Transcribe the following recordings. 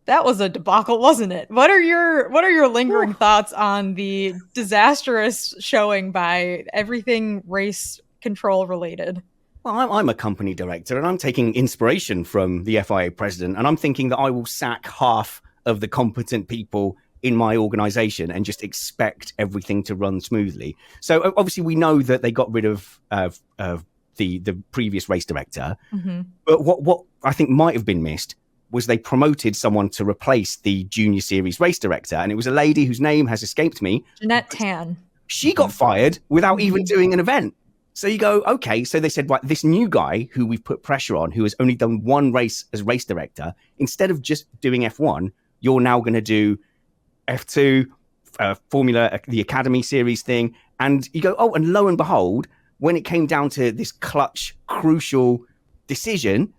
That was a debacle, wasn't it? What are your lingering thoughts on the disastrous showing by everything race control related? Well, I'm a company director and I'm taking inspiration from the FIA president, and I'm thinking that I will sack half of the competent people in my organization and just expect everything to run smoothly. So obviously we know that they got rid of the previous race director, but what I think might have been missed was they promoted someone to replace the junior series race director, and it was a lady whose name has escaped me. Jeanette Tan. She got fired without even doing an event. So you go, okay, so they said, right, this new guy who we've put pressure on, who has only done one race as race director, instead of just doing F1, you're now going to do F2, Formula, the Academy Series thing. And you go, oh, and lo and behold, when it came down to this clutch, crucial decision,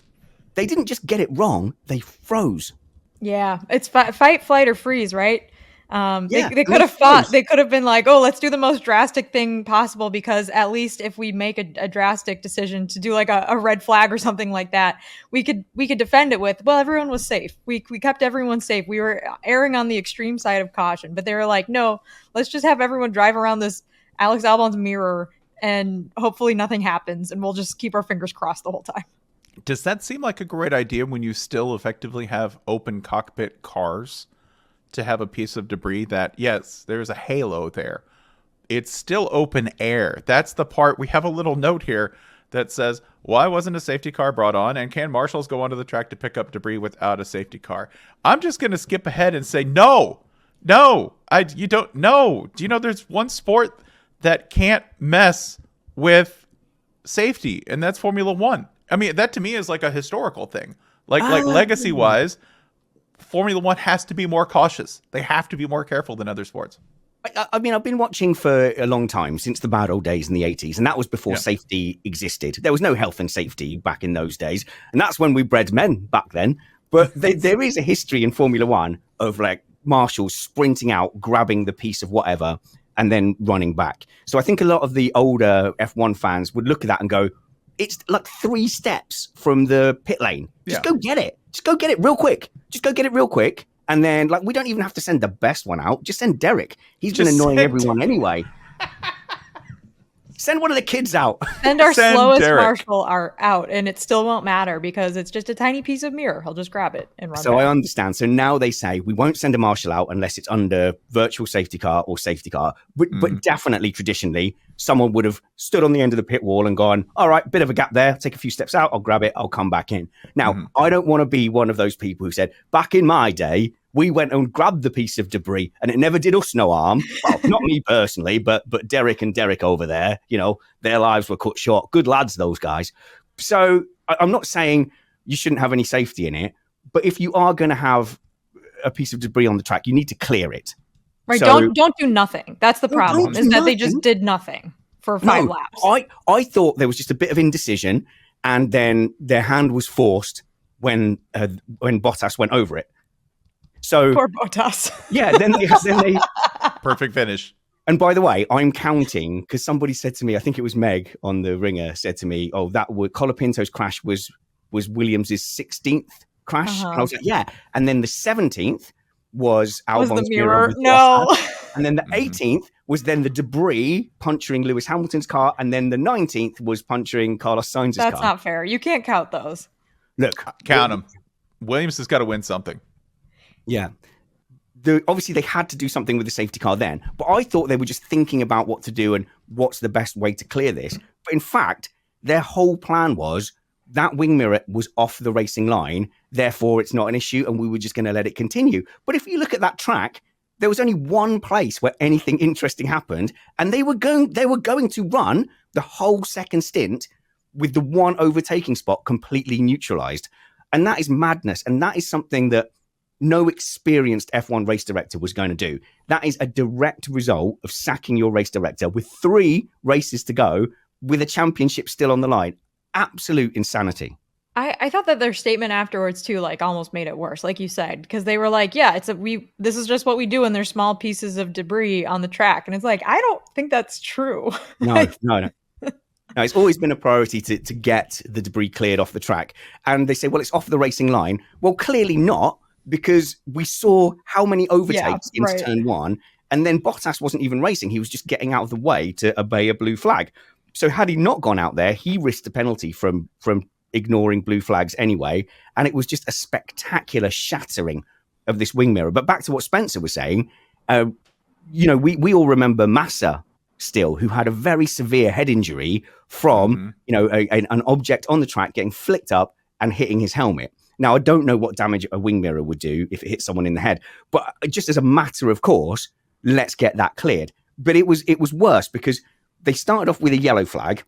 they didn't just get it wrong, they froze. Yeah, it's fight, flight, or freeze, right? They could have froze. they could have been like, oh, let's do the most drastic thing possible, because at least if we make a drastic decision to do like a red flag or something like that, we could defend it with, well, everyone was safe. We kept everyone safe. We were erring on the extreme side of caution, but they were like, no, let's just have everyone drive around this Alex Albon's mirror and hopefully nothing happens, and we'll just keep our fingers crossed the whole time. Does that seem like a great idea when you still effectively have open cockpit cars to have a piece of debris that, yes, there's a halo there. It's still open air. That's the part. We have a little note here that says, why wasn't a safety car brought on? And can marshals go onto the track to pick up debris without a safety car? I'm just going to skip ahead and say, no, you don't know. Do you know there's one sport that can't mess with safety, and that's Formula One. I mean, that to me is like a historical thing. Like legacy wise, Formula One has to be more cautious. They have to be more careful than other sports. I mean, I've been watching for a long time, since the bad old days in the 80s, and that was before safety existed. There was no health and safety back in those days, and that's when we bred men back then. But there is a history in Formula One of like marshals sprinting out, grabbing the piece of whatever, and then running back. So I think a lot of the older F1 fans would look at that and go, it's like 3 steps from the pit lane. Just go get it. Just go get it real quick. And then, like, we don't even have to send the best one out. Just send Derek. He's been annoying everyone anyway. Send one of the kids out. Send our slowest marshal out, and it still won't matter because it's just a tiny piece of mirror. He'll just grab it and run So back. I understand. So now they say we won't send a marshal out unless it's under virtual safety car or safety car. But definitely, traditionally, someone would have stood on the end of the pit wall and gone, all right, bit of a gap there. Take a few steps out. I'll grab it. I'll come back in. Now, I don't want to be one of those people who said, back in my day, we went and grabbed the piece of debris and it never did us no harm. Well, not me personally, but Derek and Derek over there, you know, their lives were cut short. Good lads, those guys. So I'm not saying you shouldn't have any safety in it, but if you are going to have a piece of debris on the track, you need to clear it. Right. So, don't do nothing. That's the problem, is that they just did nothing for 5 laps. I thought there was just a bit of indecision, and then their hand was forced when Bottas went over it. So poor Bottas. Yeah, then they perfect finish. And by the way, I'm counting because somebody said to me, I think it was Meg on the Ringer, said to me, "Oh, that Colapinto's crash was Williams's 16th crash." And I was like, "Yeah." And then the 17th was Albon's the mirror. No. And then the 18th was then the debris puncturing Lewis Hamilton's car, and then the 19th was puncturing Carlos Sainz's car. That's not fair. You can't count those. Look, count them. Williams has got to win something. Yeah. Obviously, they had to do something with the safety car then, but I thought they were just thinking about what to do and what's the best way to clear this. But in fact, their whole plan was that wing mirror was off the racing line, therefore it's not an issue, and we were just going to let it continue. But if you look at that track, there was only one place where anything interesting happened, and they were going to run the whole second stint with the one overtaking spot completely neutralized. And that is madness, and that is something that no experienced F1 race director was going to do. That is a direct result of sacking your race director with 3 races to go, with a championship still on the line. Absolute insanity. I thought that their statement afterwards too, like, almost made it worse, like you said, because they were like, yeah, this is just what we do, and there's small pieces of debris on the track. And it's like, I don't think that's true. No. No, it's always been a priority to get the debris cleared off the track. And they say, well, it's off the racing line. Well, clearly not, because we saw how many overtakes into right. turn one, and then Bottas wasn't even racing. He was just getting out of the way to obey a blue flag. So had he not gone out there, he risked a penalty from ignoring blue flags anyway. And it was just a spectacular shattering of this wing mirror. But back to what Spencer was saying, we all remember Massa still, who had a very severe head injury from, an object on the track getting flicked up and hitting his helmet. Now, I don't know what damage a wing mirror would do if it hit someone in the head, but just as a matter of course, let's get that cleared. But it was worse because they started off with a yellow flag.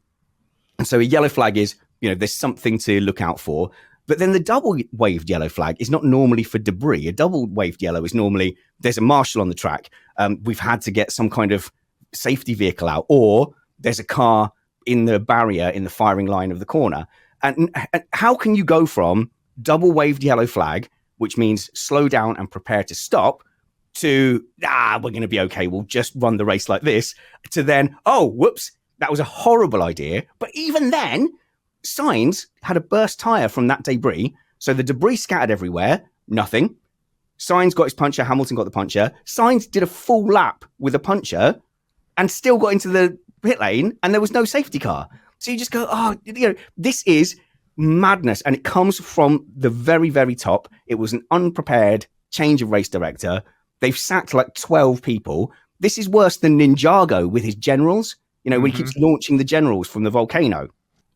And so a yellow flag is, there's something to look out for. But then the double waved yellow flag is not normally for debris. A double waved yellow is normally there's a marshal on the track. We've had to get some kind of safety vehicle out, or there's a car in the barrier in the firing line of the corner. And how can you go from double waved yellow flag, which means slow down and prepare to stop, to, we're going to be okay, we'll just run the race like this, to then, oh, whoops, that was a horrible idea. But even then, Sainz had a burst tyre from that debris. So the debris scattered everywhere, nothing. Sainz got his puncher, Hamilton got the puncher. Sainz did a full lap with a puncher and still got into the pit lane, and there was no safety car. So you just go, this is madness. And it comes from the very, very top. It was an unprepared change of race director. They've sacked like 12 people. This is worse than Ninjago with his generals, when he keeps launching the generals from the volcano.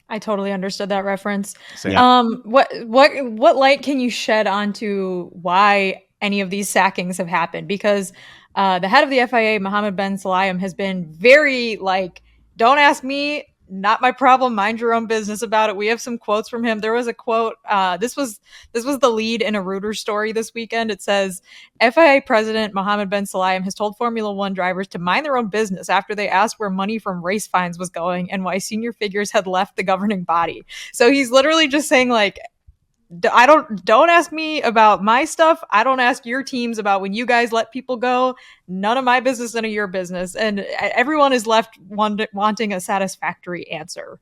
I totally understood that reference. Yeah. What light can you shed onto why any of these sackings have happened? Because the head of the FIA, Mohammed Ben Sulayem, has been very don't ask me, not my problem, mind your own business about it. We have some quotes from him. There was a quote, this was the lead in a Reuters story this weekend. It says, FIA President Mohammed Ben Sulayem has told Formula One drivers to mind their own business after they asked where money from race fines was going and why senior figures had left the governing body. So he's literally just saying don't ask me about my stuff. I don't ask your teams about when you guys let people go. None of my business, none of your business. And everyone is left wanting a satisfactory answer.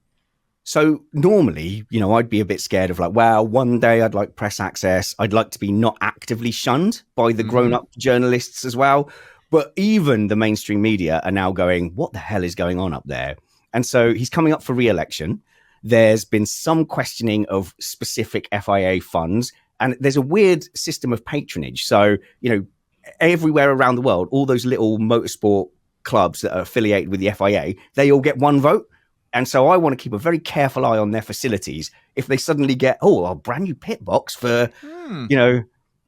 So normally, I'd be a bit scared of one day I'd like press access. I'd like to be not actively shunned by the grown-up journalists as well. But even the mainstream media are now going, what the hell is going on up there? And so he's coming up for re-election. There's been some questioning of specific FIA funds, and there's a weird system of patronage. So, everywhere around the world, all those little motorsport clubs that are affiliated with the FIA, they all get one vote. And so I want to keep a very careful eye on their facilities. If they suddenly get, a brand new pit box for,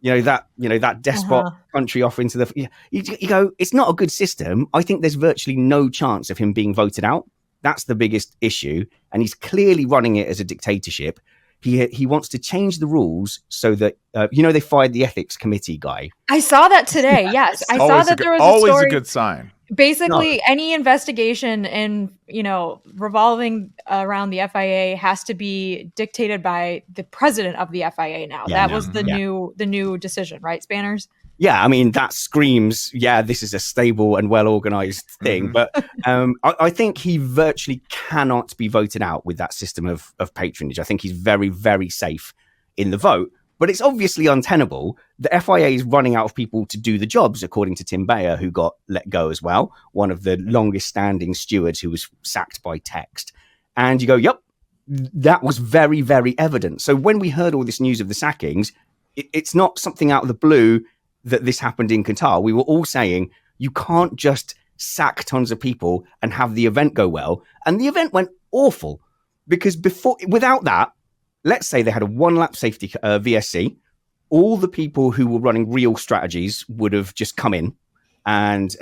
that despot country off into the, you go, it's not a good system. I think there's virtually no chance of him being voted out. That's the biggest issue. And he's clearly running it as a dictatorship. He wants to change the rules so that, they fired the ethics committee guy. I saw that today. Yes. I saw that there was always a good sign. Basically, any investigation revolving around the FIA has to be dictated by the president of the FIA now. That was the new decision, right, Spanners? Yeah, I mean, that screams, this is a stable and well-organized thing. But I think he virtually cannot be voted out with that system of patronage. I think he's very, very safe in the vote. But it's obviously untenable. The FIA is running out of people to do the jobs, according to Tim Bayer, who got let go as well, one of the longest-standing stewards who was sacked by text. And you go, yep, that was very, very evident. So when we heard all this news of the sackings, it's not something out of the blue that this happened in Qatar. We were all saying, you can't just sack tons of people and have the event go well. And the event went awful because without that, let's say they had a one-lap safety VSC, all the people who were running real strategies would have just come in, and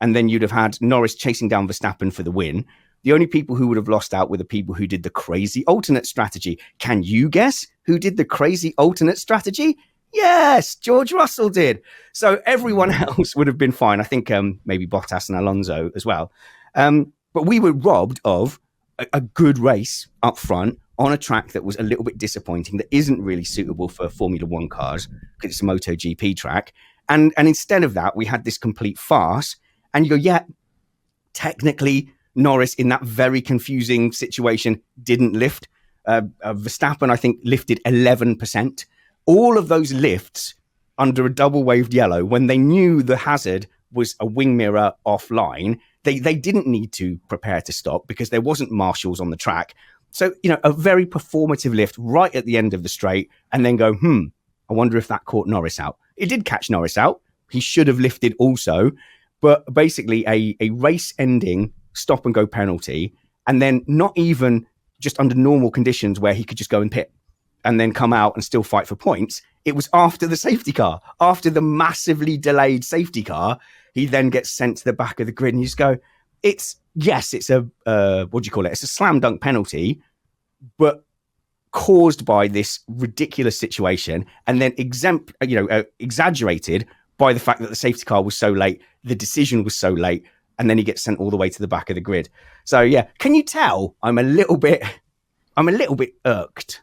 then you'd have had Norris chasing down Verstappen for the win. The only people who would have lost out were the people who did the crazy alternate strategy. Can you guess who did the crazy alternate strategy? Yes, George Russell did. So everyone else would have been fine. I think maybe Bottas and Alonso as well. But we were robbed of a good race up front on a track that was a little bit disappointing, that isn't really suitable for Formula One cars because it's a MotoGP track. And instead of that, we had this complete farce. And you go, technically, Norris in that very confusing situation didn't lift. Verstappen, I think, lifted 11%. All of those lifts under a double waved yellow when they knew the hazard was a wing mirror offline. They didn't need to prepare to stop because there wasn't marshals on the track. So, a very performative lift right at the end of the straight, and then go, I wonder if that caught Norris out. It did catch Norris out. He should have lifted also, but basically a race ending stop and go penalty, and then not even just under normal conditions where he could just go and pit and then come out and still fight for points. It was after the safety car, after the massively delayed safety car, he then gets sent to the back of the grid, and you just go, it's a, what do you call it? It's a slam dunk penalty, but caused by this ridiculous situation, and then exaggerated by the fact that the safety car was so late, the decision was so late, and then he gets sent all the way to the back of the grid. So yeah, can you tell I'm a little bit irked